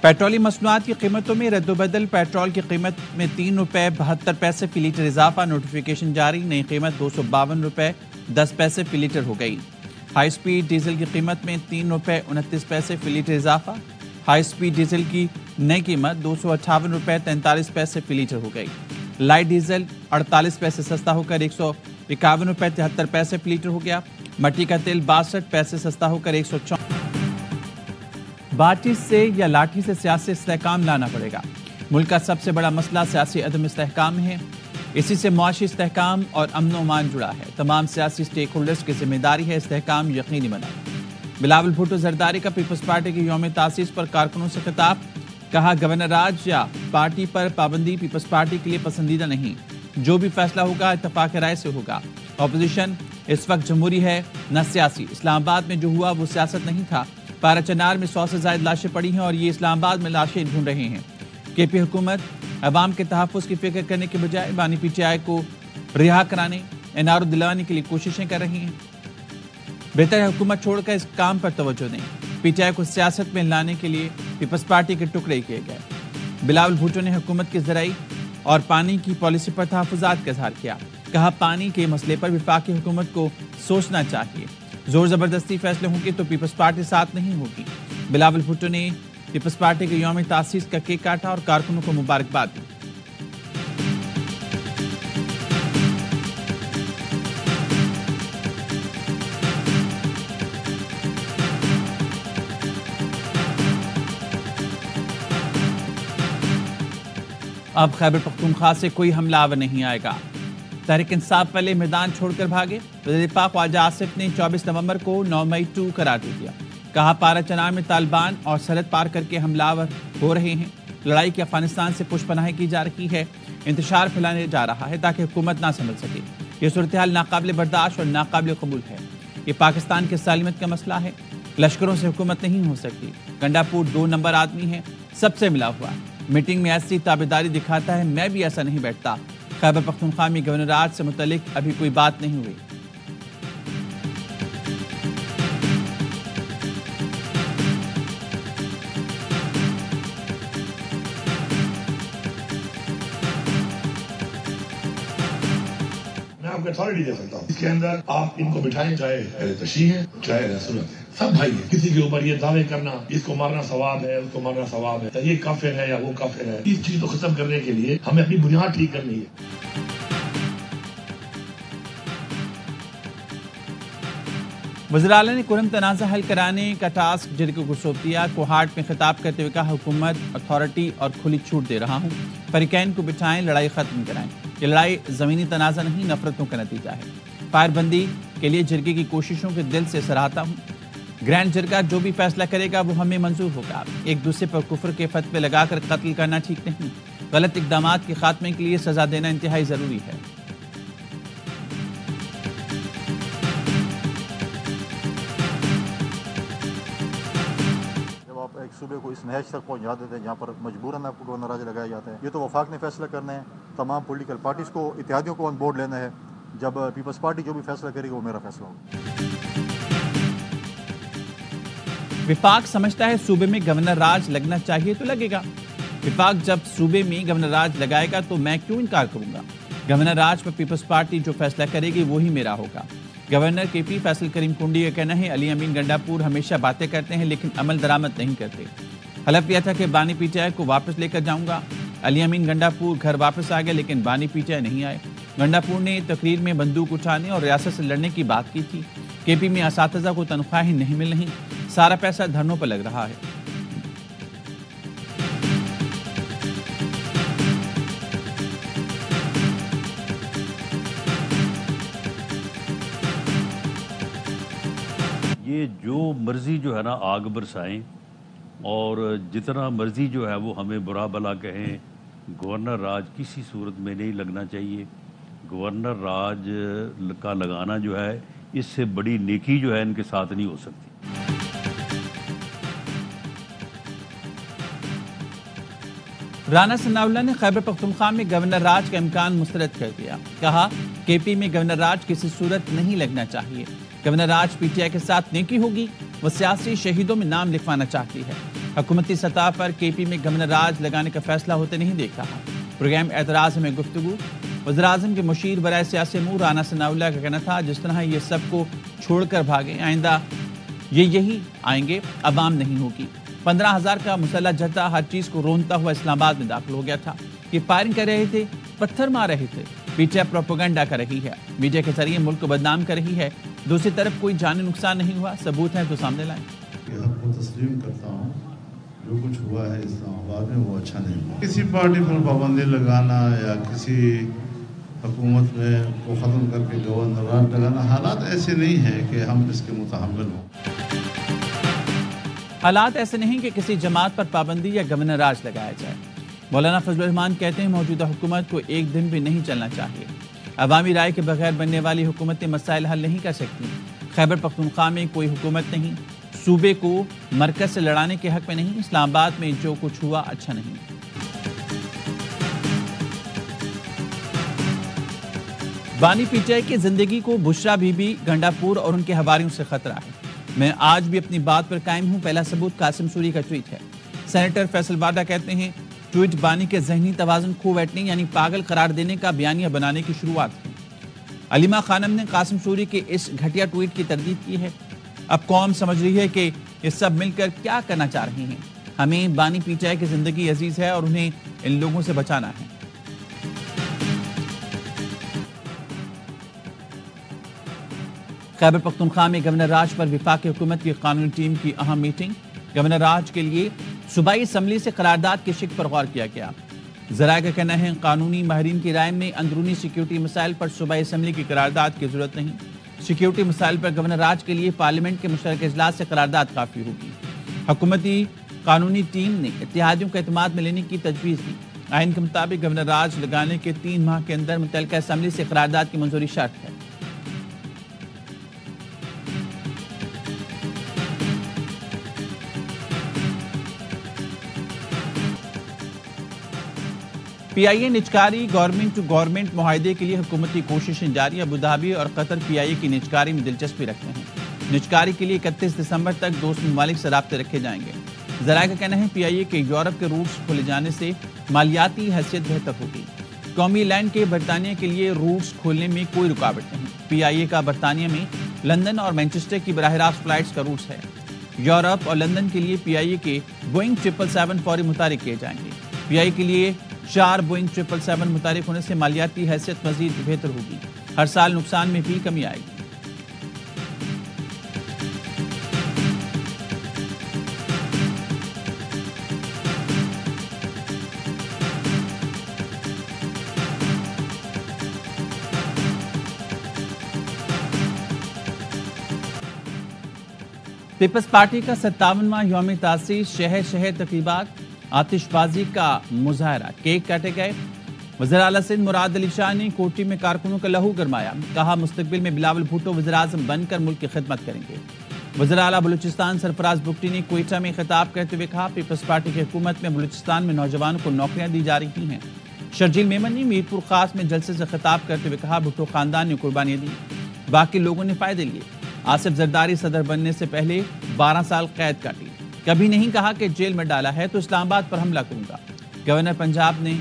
پیٹرولی مصنوعات کی قیمتوں میں رد و بدل، پیٹرول کی قیمت میں 3 روپے 72 پیسے فی لیٹر اضافہ، نوٹیفیکیشن جاری، نئی قیمت 252 روپے 10 پیسے فی لیٹر ہو گئی۔ ہائی سپیڈ ڈیزل کی قیمت میں 3 روپے 29 پیسے فی لیٹر اضافہ، ہائی سپیڈ ڈیزل کی نئی قیمت 258 روپے 43 پیسے فی لیٹر ہو گئی۔ لائٹ ڈیزل 48 پیسے سستا ہو کر 151 روپے 73 پیسے فی لیٹر ہو گیا۔ مٹی کا تیل 62 پیسے سستا ہو کر 164۔ باٹی سے یا لاٹھی سے سیاسی استحکام لانا پڑے گا۔ ملک کا سب سے بڑا مسئلہ سیاسی عدم استحکام ہے، اسی سے معاشی استحکام اور امن و امان جڑا ہے۔ تمام سیاسی سٹیک ہولڈرز کی ذمہ داری ہے استحکام یقینی بنانا۔ بلاول بھٹو زرداری کا پیپلز پارٹی کی یوم تاسیس پر کارکنوں سے خطاب، کہا گورنر راج یا پارٹی پر پابندی پیپلز پارٹی کے لیے پسندیدہ نہیں، جو بھی فیصلہ ہوگا اتفاق رائے سے ہوگا۔ اپوزیشن اس وقت جمہوری ہے نہ سیاسی، اسلام آباد میں جو ہوا وہ سیاست نہیں تھا۔ پارا چنار میں 100 سے زائد لاشیں پڑی ہیں اور یہ اسلام آباد میں لاشیں ڈھونڈ رہے ہیں۔ کے پی حکومت عوام کے تحفظ کی فکر کرنے کے بجائے بانی پی ٹی آئی کو رہا کرانے، انار دلانے کے لیے کوششیں کر رہی ہیں۔ بہتر ہے حکومت چھوڑ کر اس کام پر توجہ دیں۔ پی ٹی آئی کو سیاست میں لانے کے لیے پیپلز پارٹی کے ٹکڑے کیے گئے۔ بلاول بھٹو نے حکومت کی زرعی اور پانی کی پالیسی پر تحفظات کا اظہار کیا، کہا پانی کے مسئلے پر وفاقی حکومت کو سوچنا چاہیے، زور زبردستی فیصلے ہوں گے تو پیپلز پارٹی ساتھ نہیں ہوگی۔ بلاول بھٹو نے پیپلز پارٹی کے یوم تاسیس کا کیک کاٹا اور کارکنوں کو مبارکباد دی۔ اب خیبر پختونخوا سے کوئی حملہ آور نہیں آئے گا۔ تحریک انصاف والے میدان چھوڑ کر بھاگے، وزیر دفاع خواجہ آصف نے 24 نومبر کو 9 مئی 2 قرار دے دیا، کہا پارا چنار میں طالبان اور سرحد پار کر کے حملہ آور ہو رہے ہیں، لڑائی کی افغانستان سے پشت پناہی کی جا رہی ہے، انتشار پھیلانے جا رہا ہے تاکہ حکومت نہ سنبھل سکے۔ یہ صورتحال ناقابل برداشت اور ناقابل قبول ہے، یہ پاکستان کی سالمیت کا مسئلہ ہے، لشکروں سے حکومت نہیں ہو سکتی۔ گنڈاپور 2 نمبر آدمی ہے، سب سے ملا ہوا، میٹنگ میں ایسی تابعداری دکھاتا ہے، میں بھی ایسا نہیں بیٹھتا۔ خیبر پختونخوا میں گورنر راج سے متعلق ابھی کوئی بات نہیں ہوئی۔ میں آپ کو اتھارٹی دے سکتا ہوں، اس کے اندر آپ ان کو بٹھائیں، چاہے تشیع ہے چاہے سنت ہے، سب بھائی ہے۔ کسی کے اوپر یہ دعوے کرنا اس کو مارنا ثواب ہے، اس کو مارنا ثواب ہے، یہ کافر ہے یا وہ کافر ہے، اس چیز کو ختم کرنے کے لیے ہمیں اپنی بنیاد ٹھیک کرنی ہے۔ وزراء نے قرم تنازع حل کرانے کا ٹاسک جرگے کو سونپ دیا۔ کوہاٹ میں خطاب کرتے ہوئے کہا حکومت اتھارٹی اور کھلی چھوٹ دے رہا ہوں، فریقین کو بٹھائیں، لڑائی ختم کرائیں۔ یہ لڑائی زمینی تنازع نہیں، نفرتوں کا نتیجہ ہے۔ فائر بندی کے لیے جرگے کی کوششوں کے دل سے سراہتا ہوں۔ گرینڈ جرگہ جو بھی فیصلہ کرے گا وہ ہمیں منظور ہوگا۔ ایک دوسرے پر کفر کے فتوے لگا کر قتل کرنا ٹھیک نہیں، غلط اقدامات کے خاتمے کے لیے سزا دینا انتہائی ضروری ہے۔ ایک صوبے کو اس نہج تک پہنچا دیتے ہیں جہاں پر مجبوراً آپ کو گورنر راج لگایا جاتا ہے، یہ تو وفاق نے فیصلہ کرنا ہے، تمام پولیٹیکل پارٹیز کو، اتحادیوں کو آن بورڈ لینا ہے۔ جب پیپلز پارٹی جو بھی فیصلہ کرے گی وہ میرا فیصلہ ہوگا۔ وفاق سمجھتا ہے صوبے میں گورنر راج لگنا چاہیے تو لگے گا۔ وفاق جب صوبے میں گورنر راج لگائے گا تو میں کیوں انکار کروں گا؟ گورنر راج پر پیپلز پارٹی جو فیصلہ کرے گی وہی میرا ہوگا۔ گورنر کے پی فیصل کریم کنڈی کا کہنا ہے علی امین گنڈاپور ہمیشہ باتیں کرتے ہیں لیکن عمل درآمد نہیں کرتے۔ حلف کیا تھا کہ بانی پی ٹی آئی کو واپس لے کر جاؤں گا۔ علی امین گنڈاپور گھر واپس آ گئے لیکن بانی پی ٹی آئی نہیں آئے۔ گنڈاپور نے تقریر میں بندوق اٹھانے اور ریاست سے لڑنے کی بات کی تھی۔ کے پی میں اساتذہ کو تنخواہیں نہیں مل رہی، سارا پیسہ دھرنوں پر لگ رہا ہے۔ یہ جو مرضی جو ہے نا آگ برسائیں اور جتنا مرضی جو ہے وہ ہمیں برا بلا کہیں، گورنر راج کسی صورت میں نہیں لگنا چاہیے۔ گورنر راج کا لگانا جو ہے اس سے بڑی نیکی جو ہے ان کے ساتھ نہیں ہو سکتی۔ رانا ثناءاللہ نے خیبر پختونخوا میں گورنر راج کا امکان مسترد کر دیا، کہا کے پی میں گورنر راج کسی صورت نہیں لگنا چاہیے۔ Governor Raj P T I کے ساتھ نیکی ہوگی، وہ سیاسی شہیدوں میں نام لکھوانا چاہتی ہے۔ حکومتی سطح پر کے پی میں گورنر راج لگانے کا فیصلہ ہوتے نہیں دیکھ رہا. پروگرام اعتراض میں گفتگو. وزیراعظم کے مشیر برائے سیاسی امور رانا ثناء اللہ کا کہنا تھا جس طرح یہ سب کو چھوڑ کر بھاگے آئندہ یہی آئیں گے، عوام نہیں ہوگی. 15,000 کا مسلح جتھا ہر چیز کو رونتا ہوا اسلام آباد میں داخل ہو گیا تھا. یہ فائرنگ کر رہے تھے، پتھر مار رہے تھے. پی ٹی آئی پروپیگنڈا کر رہی ہے، میڈیا کے ذریعے ملک کو بدنام کر رہی ہے. دوسری طرف کوئی جانی نقصان نہیں ہوا. ثبوت ہیں تو سامنے لائیں. حق کو تسلیم کرتا ہوں، جو کچھ ہوا ہے اسلام آباد میں وہ اچھا نہیں ہوا. کسی پارٹی پر پابندی لگانا یا کسی حکومت میں کو ختم کر کے گورنر راج لگانا، حالات ایسے نہیں ہیں کہ ہم اس کے متحمل ہوں. حالات ایسے نہیں کہ کسی جماعت پر پابندی یا گورنر راج لگایا جائے. مولانا فضل الرحمان کہتے ہیں موجودہ حکومت کو ایک دن بھی نہیں چلنا چاہیے. عوامی رائے کے بغیر بننے والی حکومتیں مسائل حل نہیں کر سکتی. خیبر پختونخوا میں کوئی حکومت نہیں، صوبے کو مرکز سے لڑانے کے حق میں نہیں. اسلام آباد میں جو کچھ ہوا اچھا نہیں. بانی پی ٹی آئی کی زندگی کو بشرا بی بی، گنڈا پور اور ان کے حواریوں سے خطرہ ہے. میں آج بھی اپنی بات پر قائم ہوں. پہلا ثبوت قاسم سوری کا ٹویٹ ہے. سینیٹر فیصل وارڈا کہتے ہیں ٹویٹ بانی کے ذہنی توازن کھو بیٹھنے یعنی پاگل قرار دینے کا بیانیہ بنانے کی شروعات ہے. علیمہ خانم نے قاسم سوری کے اس گھٹیا ٹویٹ کی تردید کی ہے. اب قوم سمجھ رہی ہے کہ یہ سب مل کر کیا کرنا چاہ رہے ہیں. ہمیں بانی پی ٹی آئی کی زندگی عزیز ہے اور انہیں ان لوگوں سے بچانا ہے. خیبر پختونخوا میں گورنر راج پر وفاقی حکومت کی قانونی ٹیم کی اہم میٹنگ. گورنر راج کے لیے صوبائی اسمبلی سے قرارداد کے شق پر غور کیا گیا. ذرائع کا کہنا ہے قانونی ماہرین کی رائے میں اندرونی سیکیورٹی مسائل پر صوبائی اسمبلی کی قرارداد کی ضرورت نہیں. سیکیورٹی مسائل پر گورنر راج کے لیے پارلیمنٹ کے مشترکہ اجلاس سے قرارداد کافی ہوگی. حکومتی قانونی ٹیم نے اتحادیوں کو اعتماد میں لینے کی تجویز دی. آئین کے مطابق گورنر راج لگانے کے 3 ماہ کے اندر متعلقہ اسمبلی سے قرارداد کی منظوری شرط ہے. پی آئی اے نجکاری گورنمنٹ ٹو گورنمنٹ معاہدے کے لیے حکومتی کوششیں جاری. ابوظہبی اور قطر پی آئی اے کی نجکاری میں دلچسپی رکھتے ہیں. نجکاری کے لیے 31 دسمبر تک دوست ممالک سے رابطے رکھے جائیں گے. ذرائع کا کہنا ہے پی آئی اے کے یورپ کے روٹس کھولے جانے سے مالیاتی حیثیت بہتر ہوگی. قومی لینڈ کے برطانیہ کے لیے روٹس کھولنے میں کوئی رکاوٹ نہیں. پی آئی اے کا برطانیہ میں لندن اور مینچسٹر کی براہ راست فلائٹس کا روٹس ہے. یورپ اور لندن کے لیے پی آئی اے کے بوئنگ 777 فوری متحرک کیے جائیں گے. پی آئی اے کے لیے 4 بوئنگ 777 متحرک ہونے سے مالیاتی حیثیت مزید بہتر ہوگی. ہر سال نقصان میں بھی کمی آئے گی. پیپلز پارٹی کا 57واں یوم تاسیس. شہر شہر تقریبات، آتش بازی کا مظاہرہ، کیک کاٹے گئے. وزیر اعلیٰ سندھ مراد علی شاہ نے کوٹی میں کارکنوں کا لہو گرمایا. کہا مستقبل میں بلاول بھٹو وزیر اعظم بن کر ملک کی خدمت کریں گے. وزیر اعلیٰ بلوچستان سرفراز بگٹی نے کوئٹہ میں خطاب کرتے ہوئے کہا پیپلز پارٹی کی حکومت میں بلوچستان میں نوجوانوں کو نوکریاں دی جا رہی ہیں. شرجیل میمن نے میرپور خاص میں جلسے سے خطاب کرتے ہوئے کہا بھٹو خاندان نے قربانیاں دی، باقی لوگوں نے فائدے لیے. آصف زرداری صدر بننے سے پہلے 12 سال قید کاٹی. کبھی نہیں کہا کہ جیل میں ڈالا ہے تو اسلام آباد پر حملہ کروں گا. گورنر پنجاب نے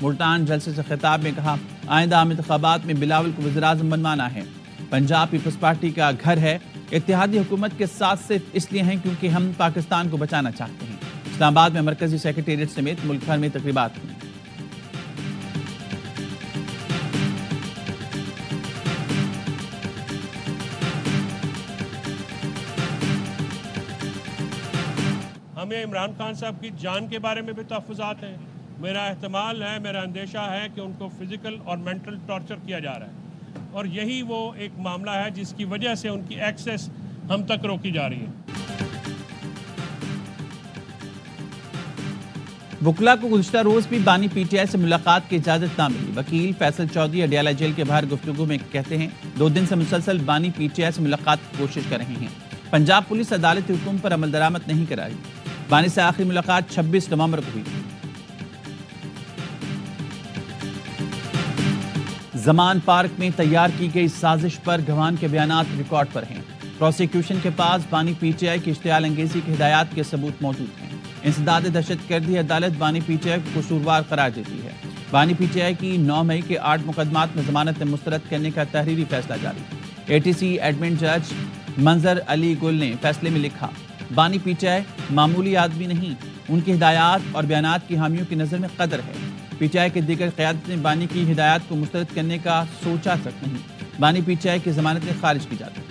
ملتان جلسے سے خطاب میں کہا آئندہ عام انتخابات میں بلاول کو وزیر اعظم بنوانا ہے. پنجاب پیپلز پارٹی کا گھر ہے. اتحادی حکومت کے ساتھ صرف اس لیے ہیں کیونکہ ہم پاکستان کو بچانا چاہتے ہیں. اسلام آباد میں مرکزی سیکریٹریٹ سمیت ملک بھر میں تقریبات ہوئی. ہمیں عمران خان صاحب کی جان کے بارے میں بھی تحفظات ہیں. میرا احتمال ہے، میرا اندیشہ ہے کہ ان کو فزیکل اور مینٹل ٹارچر کیا جا رہا ہے اور یہی وہ ایک معاملہ ہے جس کی وجہ سے ان کی ایکسیس ہم تک روکی جا رہی ہے. وکلا کو گزشتہ روز بھی بانی پی ٹی آئی سے ملاقات کی اجازت نہ ملی. وکیل فیصل چودھری اڈیالہ جیل کے باہر گفتگو میں کہتے ہیں 2 دن سے مسلسل بانی پی ٹی آئی سے ملاقات کی کوشش کر رہے ہیں. پنجاب پولیس عدالتی حکم پر عمل درآمد نہیں کرا رہی. بانی سے آخری ملاقات 26 نومبر کو ہوئی. زمان پارک میں تیار کی گئی سازش پر گواہان کے بیانات ریکارڈ پر ہیں. پروسیکیوشن کے پاس بانی پی ٹی آئی کی اشتعال انگیزی کی ہدایات کے ثبوت موجود ہیں. انسداد دہشت گردی عدالت بانی پی ٹی آئی کو قصوروار قرار دیتی ہے۔ بانی پی ٹی آئی کی 9 مئی کے 8 مقدمات میں ضمانت مسترد کرنے کا تحریری فیصلہ جاری۔ اے ٹی سی ایڈمن جج منظر علی گل نے فیصلے میں لکھا، بانی پی ٹی آئی معمولی آدمی نہیں، ان کی ہدایات اور بیانات کی حامیوں کی نظر میں قدر ہے۔ پی ٹی آئی کے دیگر قیادت نے بانی کی ہدایات کو مسترد کرنے کا سوچا تک نہیں۔ بانی پی ٹی آئی کی ضمانتیں خارج کی جاتی۔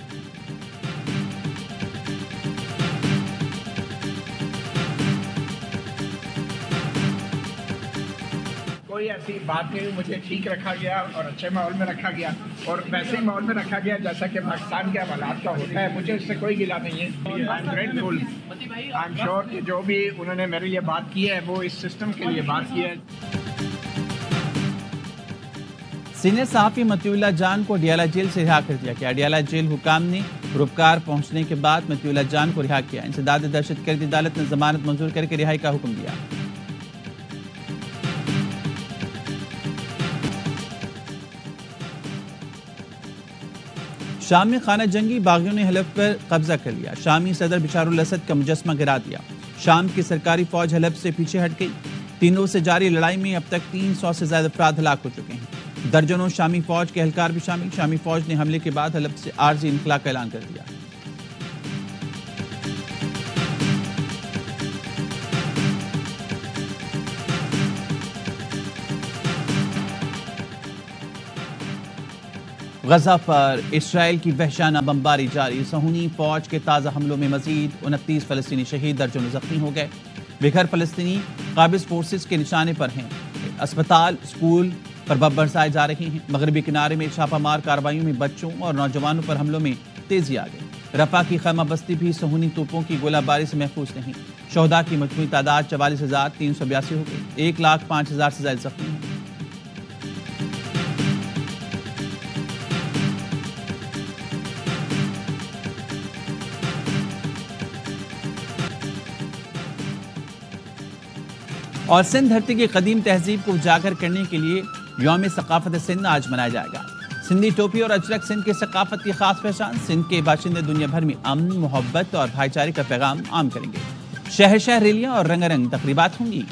کوئی ایسی بات نہیں، مجھے ٹھیک رکھا گیا اور اچھے ماحول میں رکھا گیا اور ویسے ہی ماحول میں رکھا گیا جیسا کہ پاکستان کے حوالات کا ہوتا ہے۔ مجھے اس سے کوئی گلہ نہیں ہے۔ I am grateful, I am sure کہ جو بھی انہوں نے میرے لیے بات کی ہے وہ اس سسٹم کے لیے بات کی ہے۔ سینئر صحافی مطیع اللہ جان کو اڈیالہ جیل سے رہا کر دیا گیا۔ اڈیالہ جیل حکام نے روپکار پہنچنے کے بعد مطیع اللہ جان کو رہا کیا۔ انسداد دہشت گردی عدالت نے ضمانت منظور کر کے رہائی کا حکم دیا۔ شام میں خانہ جنگی باغیوں نے حلب پر قبضہ کر لیا۔ شامی صدر بشار الاسد کا مجسمہ گرا دیا۔ شام کی سرکاری فوج حلب سے پیچھے ہٹ گئی۔ 3 روز سے جاری لڑائی میں اب تک 300 سے زائد افراد ہلاک ہو چکے ہیں۔ درجنوں شامی فوج کے اہلکار بھی شامل۔ شامی فوج نے حملے کے بعد حلب سے عارضی انخلاء کا اعلان کر دیا۔ غزہ پر اسرائیل کی وحشیانہ بمباری جاری۔ صہیونی فوج کے تازہ حملوں میں مزید 29 فلسطینی شہید، درجنوں زخمی ہو گئے۔ بے گھر فلسطینی قابض فورسز کے نشانے پر ہیں۔ اسپتال، اسکول پر بم برسائے جا رہے ہیں۔ مغربی کنارے میں چھاپہ مار کارروائیوں میں بچوں اور نوجوانوں پر حملوں میں تیزی آ گئی۔ رفح کی خیمہ بستی بھی صہیونی توپوں کی گولہ باری سے محفوظ نہیں۔ شہداء کی مجموعی تعداد 44,382 ہو گئی۔ 1,05,000 سے زائد زخمی ہیں۔ اور سندھ دھرتی کی قدیم تہذیب کو اجاگر کرنے کے لیے یوم ثقافت سندھ آج منایا جائے گا۔ سندھی ٹوپی اور اجرک سندھ کی ثقافت کی خاص پہچان۔ سندھ کے باشندے دنیا بھر میں امن، محبت اور بھائی چارے کا پیغام عام کریں گے۔ شہر شہر ریلیاں اور رنگا رنگ تقریبات ہوں گی۔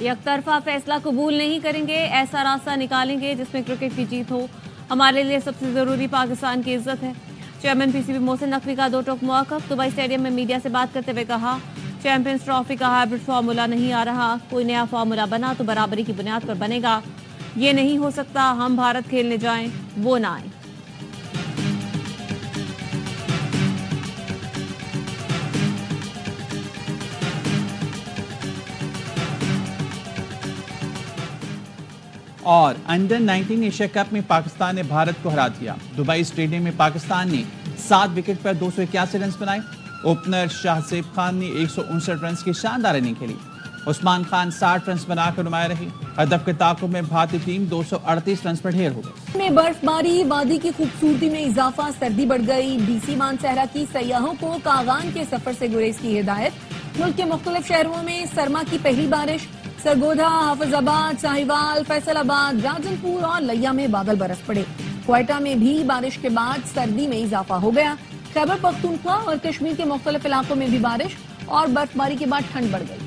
یک طرفہ فیصلہ قبول نہیں کریں گے، ایسا راستہ نکالیں گے جس میں کرکٹ کی جیت ہو۔ ہمارے لیے سب سے ضروری پاکستان کی عزت ہے۔ Chairman P C B Mohsin Naqvi کا 2 ٹوک موقف۔ دبئی اسٹیڈیم میں میڈیا سے بات کرتے ہوئے کہا، چیمپئنز ٹرافی کا ہائبرڈ فارمولا نہیں آ رہا، کوئی نیا فارمولا بنا تو برابری کی بنیاد پر بنے گا۔ یہ نہیں ہو سکتا ہم بھارت کھیلنے جائیں وہ نہ آئیں۔ اور انڈر 19 ایشیا کپ میں پاکستان نے بھارت کو ہرا دیا۔ دبئی اسٹیڈیم میں پاکستان نے 7 وکٹ پر 281 رنز بنائے۔ اوپنر شاہ زیب خان نے 159 رنز کی شاندار اننگ کھیلی۔ عثمان خان 60 رنز بنا کر نمایاں رہی۔ ہدف کے تعاقب میں بھارتی ٹیم 238 رنز پر ڈھیر ہو گئی۔ میں برف باری، وادی کی خوبصورتی میں اضافہ، سردی بڑھ گئی۔ بی سی مان صحرا کی سیاحوں کو کاغان کے سفر سے گریز کی ہدایت۔ ملک کے مختلف شہروں میں سرما کی پہلی بارش۔ سرگودا، حافظ آباد، ساہیوال، فیصل آباد، راجن پور اور لیا میں بادل برس پڑے۔ کوئٹہ میں بھی بارش کے بعد سردی میں اضافہ ہو گیا۔ خیبر پختونخوا اور کشمیر کے مختلف علاقوں میں بھی بارش اور برف باری کے بعد ٹھنڈ بڑھ گئی۔